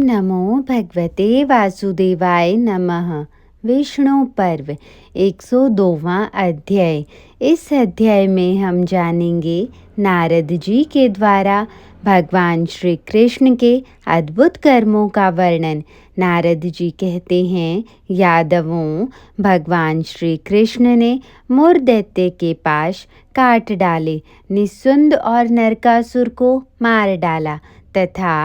नमो भगवते वासुदेवाय नमः। विष्णु पर्व 102वां अध्याय। इस अध्याय में हम जानेंगे नारद जी के द्वारा भगवान श्री कृष्ण के अद्भुत कर्मों का वर्णन। नारद जी कहते हैं, यादवों, भगवान श्री कृष्ण ने मुर दैत्य के पाश काट डाले, निस्सुंद और नरकासुर को मार डाला तथा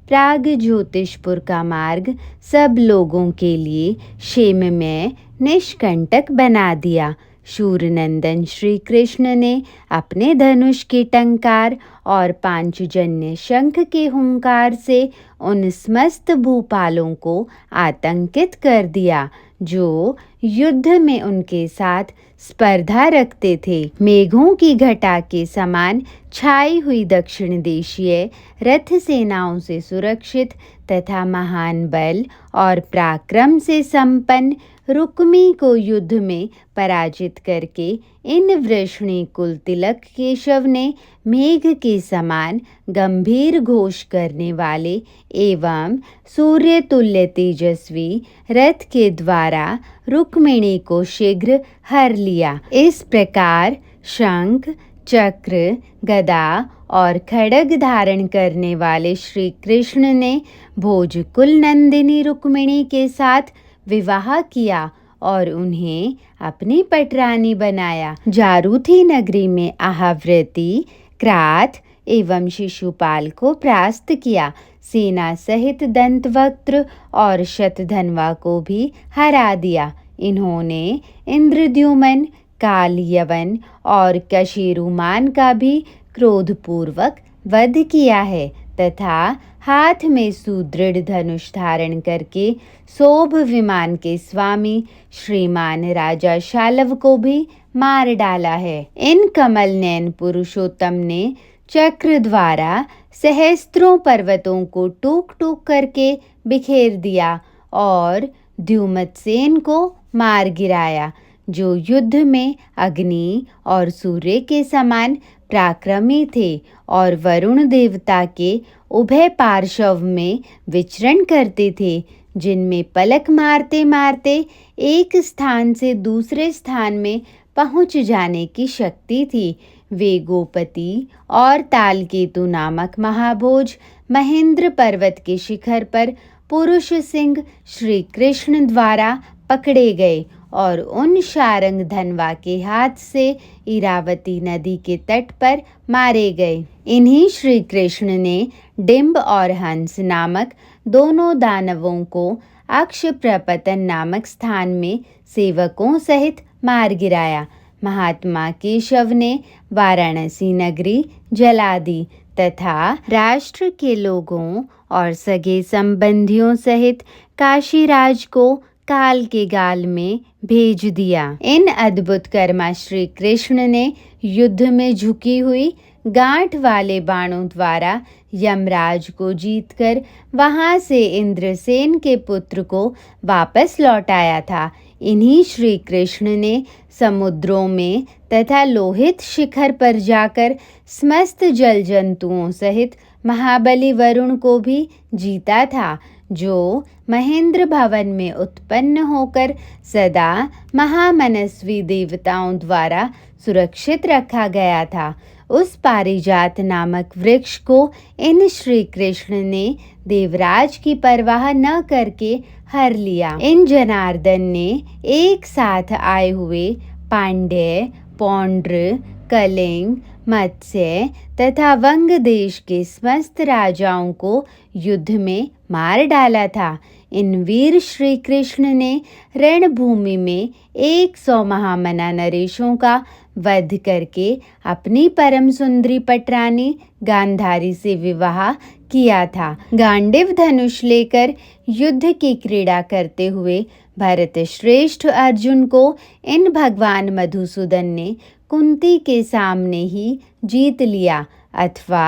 प्राग ज्योतिषपुर का मार्ग सब लोगों के लिए क्षेममय निष्कंटक बना दिया। शूरनंदन श्री कृष्ण ने अपने धनुष के टंकार और पांचजन्य शंख के हुंकार से उन समस्त भूपालों को आतंकित कर दिया जो युद्ध में उनके साथ स्पर्धा रखते थे। मेघों की घटा के समान छाई हुई दक्षिण देशीय रथ सेनाओं से सुरक्षित तथा महान बल और पराक्रम से संपन्न रुक्मी को युद्ध में पराजित करके इन वृषणी कुल तिलक केशव ने मेघ के समान गंभीर घोष करने वाले एवं सूर्य तुल्य तेजस्वी रथ के द्वारा रुक्मिणी को शीघ्र हर लिया। इस प्रकार शंख, चक्र, गदा और खड्ग धारण करने वाले श्री कृष्ण ने भोजकुल नंदिनी रुक्मिणी के साथ विवाह किया और उन्हें अपनी पटरानी बनाया। जारूथी नगरी में आहाव्रति, क्राथ एवं शिशुपाल को परास्त किया। सेना सहित दंतवक्त्र और शतधन्वा को भी हरा दिया। इन्होंने इंद्रद्युमन, काल यवन और कशेरुमान का भी क्रोधपूर्वक वध किया है तथा हाथ में सुदृढ़ धनुष धारण करके शोभ विमान के स्वामी श्रीमान राजा शालव को भी मार डाला है। इन कमल नयन पुरुषोत्तम ने चक्र द्वारा सहस्त्रों पर्वतों को टूक टूक करके बिखेर दिया और द्युमत्सेन को मार गिराया, जो युद्ध में अग्नि और सूर्य के समान पराक्रमी थे और वरुण देवता के उभय पार्श्व में विचरण करते थे, जिनमें पलक मारते मारते एक स्थान से दूसरे स्थान में पहुंच जाने की शक्ति थी। वे गोपति और तालकेतु नामक महाभोज महेंद्र पर्वत के शिखर पर पुरुष सिंह श्री कृष्ण द्वारा पकड़े गए और उन शारंग धनवा के हाथ से इरावती नदी के तट पर मारे गए। इन्हीं श्री कृष्ण ने डिंब और हंस नामक दोनों दानवों को अक्ष प्रपतन नामक स्थान में सेवकों सहित मार गिराया। महात्मा केशव ने वाराणसी नगरी जला दी तथा राष्ट्र के लोगों और सगे संबंधियों सहित काशीराज को काल के गाल में भेज दिया। इन अद्भुत कर्मा श्री कृष्ण ने युद्ध में झुकी हुई गांठ वाले बाणों द्वारा यमराज को जीतकर वहां से इंद्रसेन के पुत्र को वापस लौटाया था। इन्हीं श्री कृष्ण ने समुद्रों में तथा लोहित शिखर पर जाकर समस्त जल जंतुओं सहित महाबली वरुण को भी जीता था, जो महेंद्र भवन में उत्पन्न होकर सदा महामनस्वी देवताओं द्वारा सुरक्षित रखा गया था। उस पारिजात नामक वृक्ष को इन श्री कृष्ण ने देवराज की परवाह न करके हर लिया। इन जनार्दन ने एक साथ आए हुए पांड्य, पौंड्र, कलिंग, मत्स्य तथा वंग देश के समस्त राजाओं को युद्ध में मार डाला था। इन वीर श्री कृष्ण ने रणभूमि में 100 महामना नरेशों का वध करके अपनी परम सुंदरी पटरानी गांधारी से विवाह किया था। गांडीव धनुष लेकर युद्ध की क्रीड़ा करते हुए भरत श्रेष्ठ अर्जुन को इन भगवान मधुसूदन ने कुंती के सामने ही जीत लिया अथवा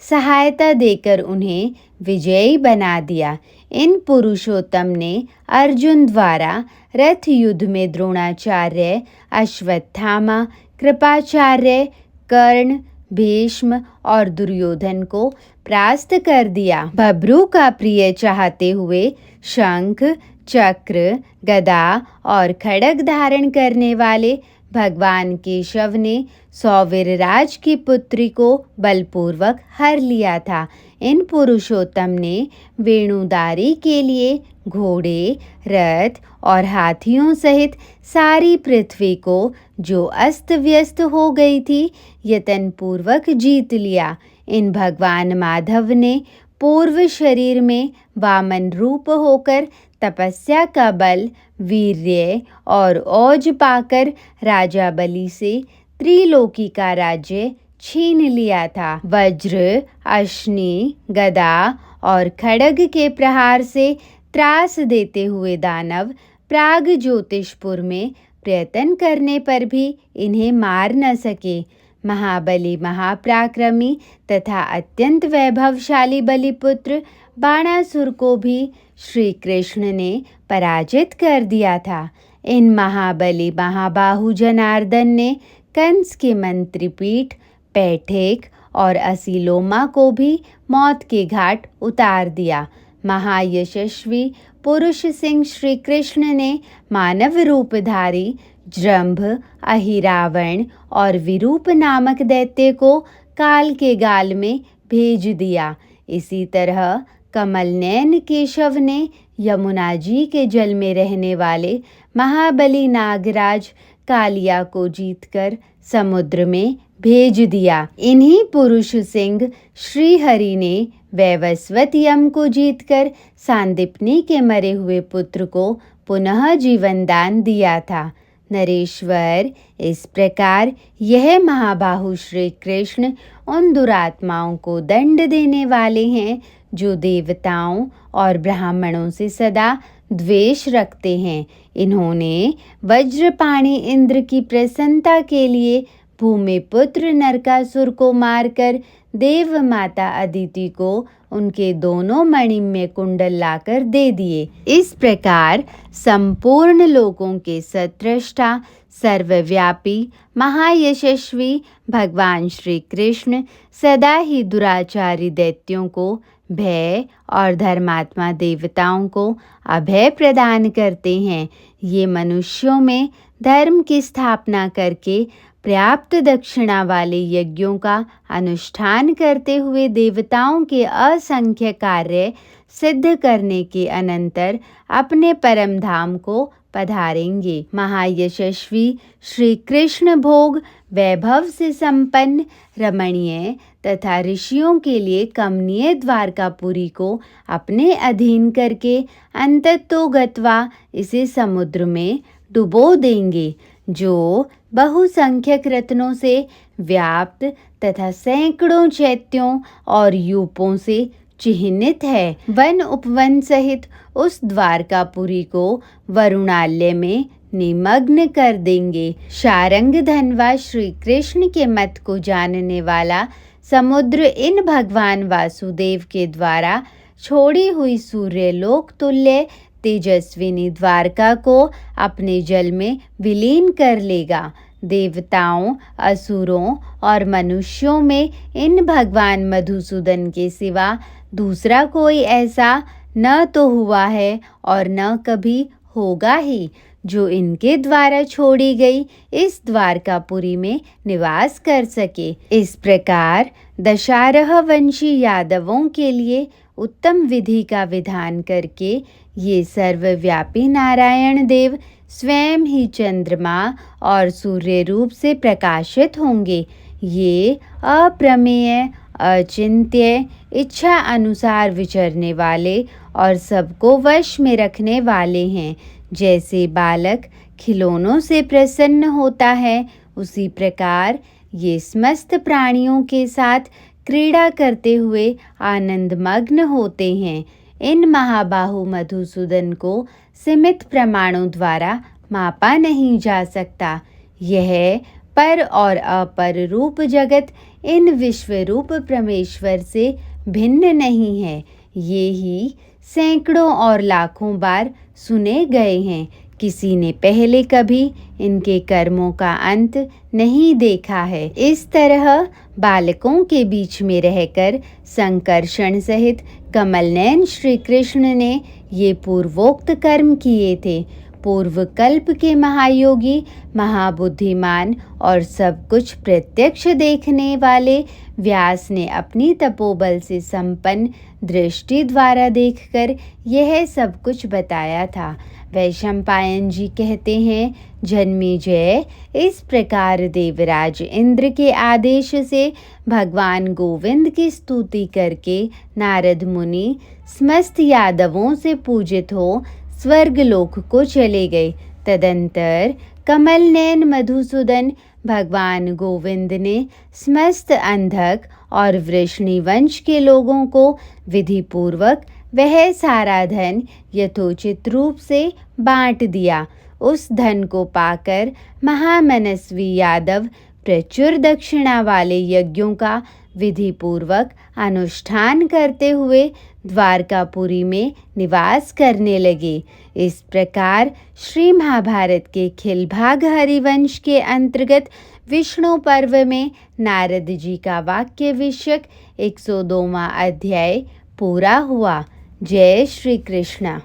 सहायता देकर उन्हें विजयी बना दिया। इन पुरुषोत्तम ने अर्जुन द्वारा रथ युद्ध में द्रोणाचार्य, अश्वत्थामा, कृपाचार्य, कर्ण, भीष्म और दुर्योधन को परास्त कर दिया। बब्रू का प्रिय चाहते हुए शंख, चक्र, गदा और खड्ग धारण करने वाले भगवान केशव ने सौवीरराज की पुत्री को बलपूर्वक हर लिया था। इन पुरुषोत्तम ने वेणुदारी के लिए घोड़े, रथ और हाथियों सहित सारी पृथ्वी को, जो अस्त व्यस्त हो गई थी, यत्नपूर्वक जीत लिया। इन भगवान माधव ने पूर्व शरीर में वामन रूप होकर तपस्या का बल, वीर्य और ओज पाकर राजा बलि से त्रिलोकी का राज्य छीन लिया था। वज्र, अश्नि, गदा और खड्ग के प्रहार से त्रास देते हुए दानव प्राग ज्योतिषपुर में प्रयत्न करने पर भी इन्हें मार न सके। महाबली, महापराक्रमी तथा अत्यंत वैभवशाली बलिपुत्र बाणासुर को भी श्री कृष्ण ने पराजित कर दिया था। इन महाबली महाबाहु जनार्दन ने कंस के मंत्रीपीठ, पैठेक और असीलोमा को भी मौत के घाट उतार दिया। महायशस्वी पुरुष सिंह श्री कृष्ण ने मानव रूपधारी जृंभ, अहिरावण और विरूप नामक दैत्य को काल के गाल में भेज दिया। इसी तरह कमल नयन केशव ने यमुना जी के जल में रहने वाले महाबली नागराज कालिया को जीतकर समुद्र में भेज दिया। इन्हीं पुरुष सिंह श्री हरि ने वैवस्वत यम को जीतकर सांदीपनी के मरे हुए पुत्र को पुनः जीवन दान दिया था। नरेश्वर, इस प्रकार यह महाबाहु श्री कृष्ण उन दुरात्माओं को दंड देने वाले हैं जो देवताओं और ब्राह्मणों से सदा द्वेष रखते हैं। इन्होंने वज्रपाणी इंद्र की प्रसन्नता के लिए भूमिपुत्र नरकासुर को मारकर देव माता अदिति को उनके दोनों मणिमय कुंडल लाकर दे दिए। इस प्रकार संपूर्ण लोकों के सत्रष्टा, सर्वव्यापी, महायशस्वी भगवान श्री कृष्ण सदा ही दुराचारी दैत्यों को भय और धर्मात्मा देवताओं को अभय प्रदान करते हैं। ये मनुष्यों में धर्म की स्थापना करके पर्याप्त दक्षिणा वाले यज्ञों का अनुष्ठान करते हुए देवताओं के असंख्य कार्य सिद्ध करने के अनंतर अपने परम धाम को पधारेंगे। महायशस्वी श्री कृष्ण भोग, वैभव से संपन्न, रमणीय तथा ऋषियों के लिए कमनीय द्वारकापुरी को अपने अधीन करके अंततो गत्वा इसे समुद्र में डुबो देंगे, जो बहुसंख्यक रत्नों से व्याप्त तथा सैकड़ों चैत्यों और यूपों से चिह्नित है। वन उपवन सहित उस द्वारकापुरी को वरुणालय में निमग्न कर देंगे। शारंग धनवा श्री कृष्ण के मत को जानने वाला समुद्र इन भगवान वासुदेव के द्वारा छोड़ी हुई सूर्यलोक तुल्य तेजस्विनी द्वारका को अपने जल में विलीन कर लेगा। देवताओं, असुरों और मनुष्यों में इन भगवान मधुसूदन के सिवा दूसरा कोई ऐसा न तो हुआ है और न कभी होगा ही, जो इनके द्वारा छोड़ी गई इस द्वारकापुरी में निवास कर सके। इस प्रकार दशारह वंशी यादवों के लिए उत्तम विधि का विधान करके ये सर्वव्यापी नारायण देव स्वयं ही चंद्रमा और सूर्य रूप से प्रकाशित होंगे। ये अप्रमेय, अचिंत्य, इच्छा अनुसार विचरने वाले और सबको वश में रखने वाले हैं। जैसे बालक खिलौनों से प्रसन्न होता है, उसी प्रकार ये समस्त प्राणियों के साथ क्रीड़ा करते हुए आनंदमग्न होते हैं। इन महाबाहु मधुसूदन को सीमित प्रमाणों द्वारा मापा नहीं जा सकता। यह पर और अपर रूप जगत इन विश्वरूप परमेश्वर से भिन्न नहीं है। ये ही सैकड़ों और लाखों बार सुने गए हैं। किसी ने पहले कभी इनके कर्मों का अंत नहीं देखा है। इस तरह बालकों के बीच में रहकर संकर्षण सहित कमलनयन श्री कृष्ण ने ये पूर्वोक्त कर्म किए थे। पूर्व कल्प के महायोगी, महाबुद्धिमान और सब कुछ प्रत्यक्ष देखने वाले व्यास ने अपनी तपोबल से संपन्न दृष्टि द्वारा देखकर यह सब कुछ बताया था। वैशंपायन जी कहते हैं, जन्मेजय, इस प्रकार देवराज इंद्र के आदेश से भगवान गोविंद की स्तुति करके नारद मुनि समस्त यादवों से पूजित हो स्वर्गलोक को चले गए। तदंतर कमल नयन मधुसूदन भगवान गोविंद ने समस्त अंधक और वृष्णि वंश के लोगों को विधि पूर्वक वह सारा धन यथोचित रूप से बांट दिया। उस धन को पाकर महामनस्वी यादव प्रचुर दक्षिणा वाले यज्ञों का विधि पूर्वक अनुष्ठान करते हुए द्वारकापुरी में निवास करने लगे। इस प्रकार श्री महाभारत के खिलभाग हरिवंश के अंतर्गत विष्णु पर्व में नारद जी का वाक्य विषयक 102वां अध्याय पूरा हुआ। जय श्री कृष्ण।